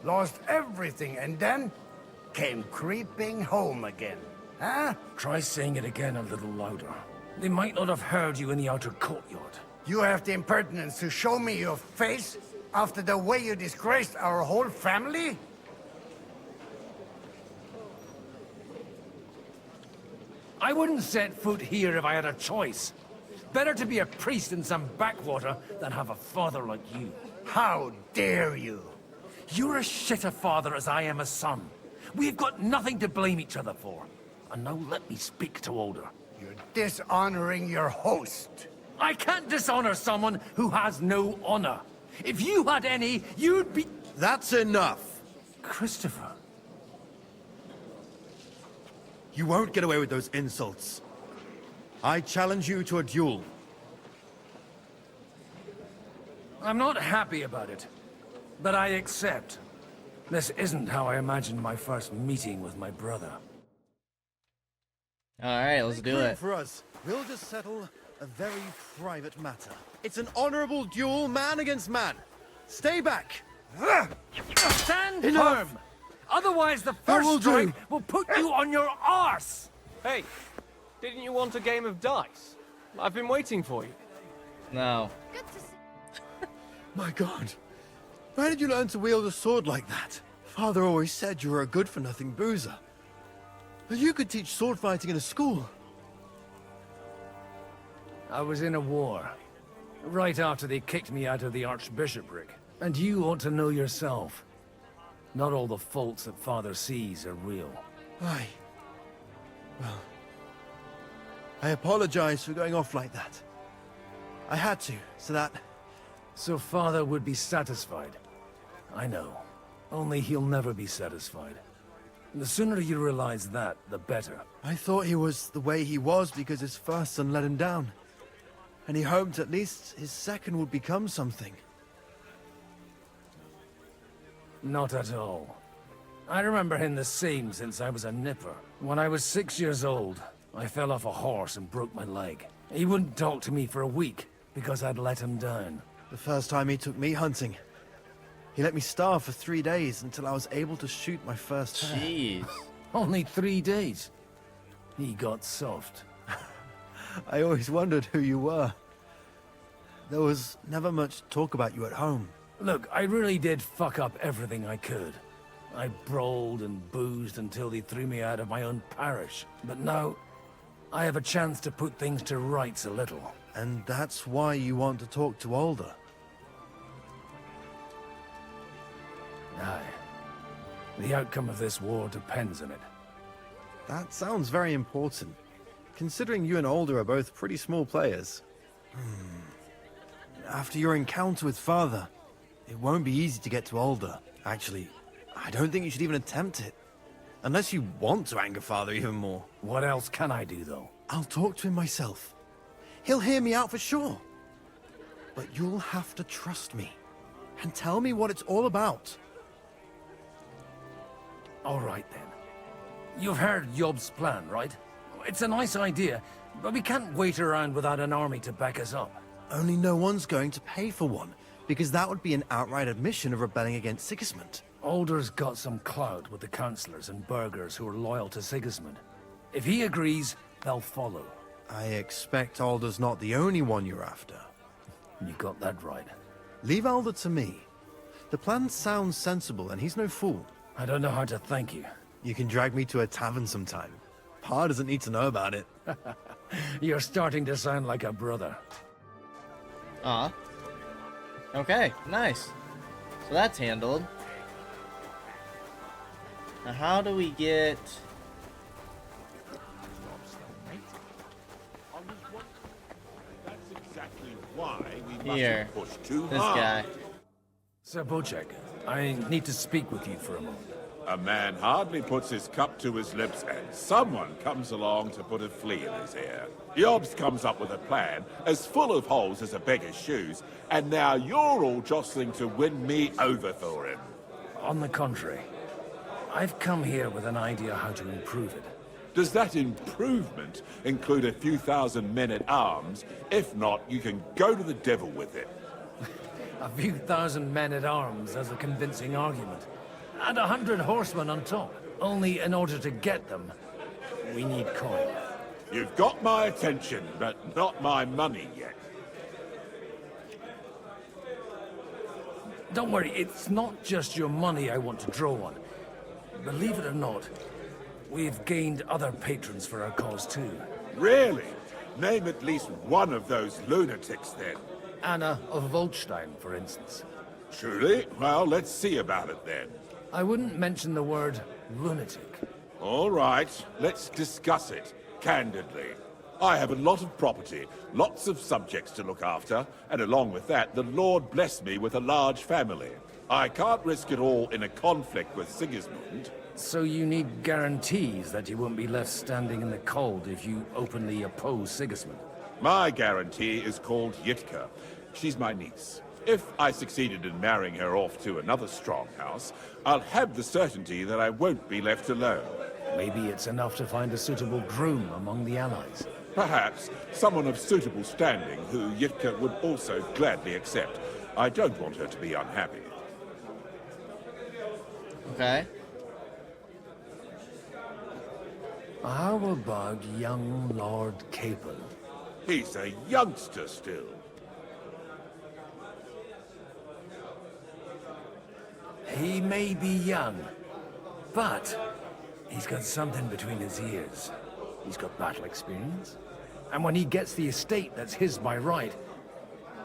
lost everything, and then came creeping home again. Huh? Try saying it again a little louder. They might not have heard you in the outer courtyard. You have the impertinence to show me your face after the way you disgraced our whole family? I wouldn't set foot here if I had a choice. Better to be a priest in some backwater than have a father like you. How dare you? You're as shit a father as I am a son. We've got nothing to blame each other for. And now let me speak to Older. You're dishonoring your host. I can't dishonor someone who has no honor. If you had any, you'd be... That's enough. Christopher. You won't get away with those insults. I challenge you to a duel. I'm not happy about it, but I accept. This isn't how I imagined my first meeting with my brother. Alright, let's do it. For us, we'll just settle a very private matter. It's an honorable duel, man against man. Stay back. Stand firm! Otherwise the first strike will put you on your arse! Hey, didn't you want a game of dice? I've been waiting for you. No. My God. Where did you learn to wield a sword like that? Father always said you were a good-for-nothing boozer. But you could teach sword fighting in a school. I was in a war. Right after they kicked me out of the archbishopric. And you ought to know yourself. Not all the faults that Father sees are real. Aye. Well, I apologize for going off like that. I had to, so that... So Father would be satisfied. I know. Only he'll never be satisfied. The sooner you realize that, the better. I thought he was the way he was because his first son let him down. And he hoped at least his second would become something. Not at all. I remember him the same since I was a nipper. When I was 6 years old, I fell off a horse and broke my leg. He wouldn't talk to me for a week because I'd let him down. The first time he took me hunting, he let me starve for 3 days until I was able to shoot my first hare. Jeez. Only 3 days. He got soft. I always wondered who you were. There was never much talk about you at home. Look, I really did fuck up everything I could. I brawled and boozed until they threw me out of my own parish. But now, I have a chance to put things to rights a little. And that's why you want to talk to Alder. Aye. The outcome of this war depends on it. That sounds very important, considering you and Alder are both pretty small players. After your encounter with Father, it won't be easy to get to Alder. Actually, I don't think you should even attempt it. Unless you want to anger Father even more. What else can I do, though? I'll talk to him myself. He'll hear me out for sure. But you'll have to trust me. And tell me what it's all about. All right, then. You've heard Yob's plan, right? It's a nice idea, but we can't wait around without an army to back us up. Only no one's going to pay for one, because that would be an outright admission of rebelling against Sigismund. Alder's got some clout with the councillors and burghers who are loyal to Sigismund. If he agrees, they'll follow. I expect Alder's not the only one you're after. You got that right. Leave Alder to me. The plan sounds sensible, and he's no fool. I don't know how to thank you. You can drag me to a tavern sometime. Pa doesn't need to know about it. You're starting to sound like a brother. Okay, nice. So that's handled. Now how do we get... Here, this guy. Sir Bocek, I need to speak with you for a moment. A man hardly puts his cup to his lips and someone comes along to put a flea in his ear. Yobs comes up with a plan as full of holes as a beggar's shoes, and now you're all jostling to win me over for him. On the contrary, I've come here with an idea how to improve it. Does that improvement include a few thousand men-at-arms? If not, you can go to the devil with it. A few thousand men-at-arms as a convincing argument. And 100 horsemen on top. Only in order to get them, we need coin. You've got my attention, but not my money yet. Don't worry, it's not just your money I want to draw on. Believe it or not, we've gained other patrons for our cause too. Really? Name at least one of those lunatics, then. Anna of Volstein, for instance. Truly? Well, let's see about it, then. I wouldn't mention the word lunatic. All right, let's discuss it, candidly. I have a lot of property, lots of subjects to look after, and along with that, the Lord blessed me with a large family. I can't risk it all in a conflict with Sigismund. So you need guarantees that you won't be left standing in the cold if you openly oppose Sigismund? My guarantee is called Yitka. She's my niece. If I succeeded in marrying her off to another strong house, I'll have the certainty that I won't be left alone. Maybe it's enough to find a suitable groom among the allies. Perhaps someone of suitable standing who Yitka would also gladly accept. I don't want her to be unhappy. Okay. How about young Lord Capon? He's a youngster still. He may be young, but he's got something between his ears. He's got battle experience. And when he gets the estate that's his by right,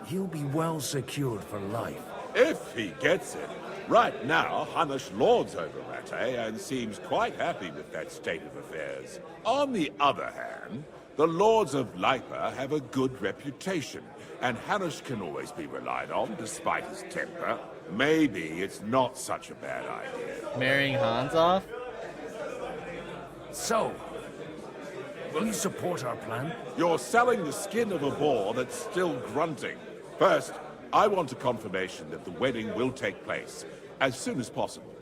he'll be well secured for life. If he gets it. Right now, Hanush lords over Rattay and seems quite happy with that state of affairs. On the other hand, the lords of Lipa have a good reputation, and Hanush can always be relied on despite his temper. Maybe it's not such a bad idea. Marrying Hans off? So, will you support our plan? You're selling the skin of a boar that's still grunting. First, I want a confirmation that the wedding will take place as soon as possible.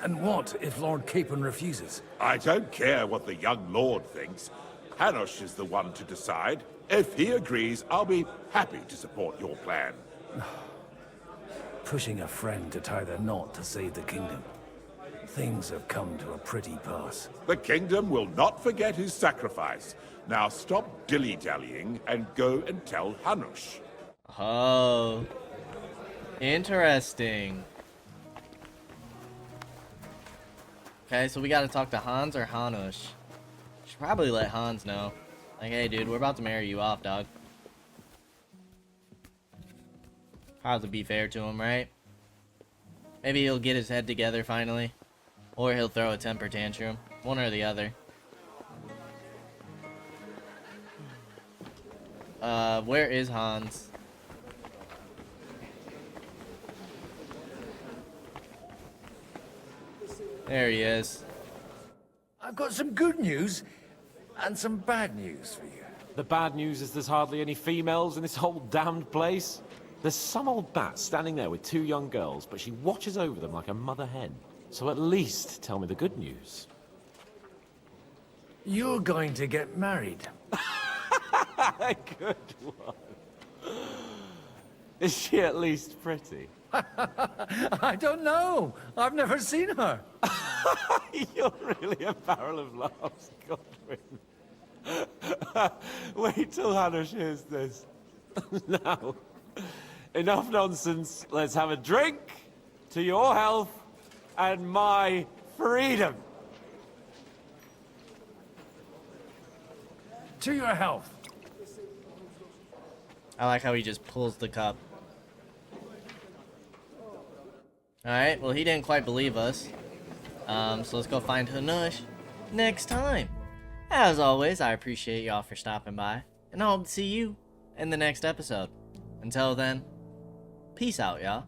And what if Lord Capon refuses? I don't care what the young lord thinks. Hanush is the one to decide. If he agrees, I'll be happy to support your plan. Pushing a friend to tie the knot to save the kingdom. Things have come to a pretty pass. The kingdom will not forget his sacrifice. Now stop dilly-dallying and go and tell Hanush. Oh. Interesting. Okay, so we gotta talk to Hans or Hanush. Should probably let Hans know. Like, hey dude, we're about to marry you off, dog. Probably be fair to him, right? Maybe he'll get his head together finally. Or he'll throw a temper tantrum. One or the other. Where is Hans? There he is. I've got some good news and some bad news for you. The bad news is there's hardly any females in this whole damned place. There's some old bat standing there with two young girls, but she watches over them like a mother hen. So at least tell me the good news. You're going to get married. Good one. Is she at least pretty? I don't know. I've never seen her. You're really a barrel of laughs, Godwin. Wait till Hanush hears this. Now, enough nonsense. Let's have a drink to your health and my freedom. To your health. I like how he just pulls the cup. Alright, well he didn't quite believe us. So let's go find Hanush next time. As always, I appreciate y'all for stopping by. And I hope to see you in the next episode. Until then, peace out, y'all.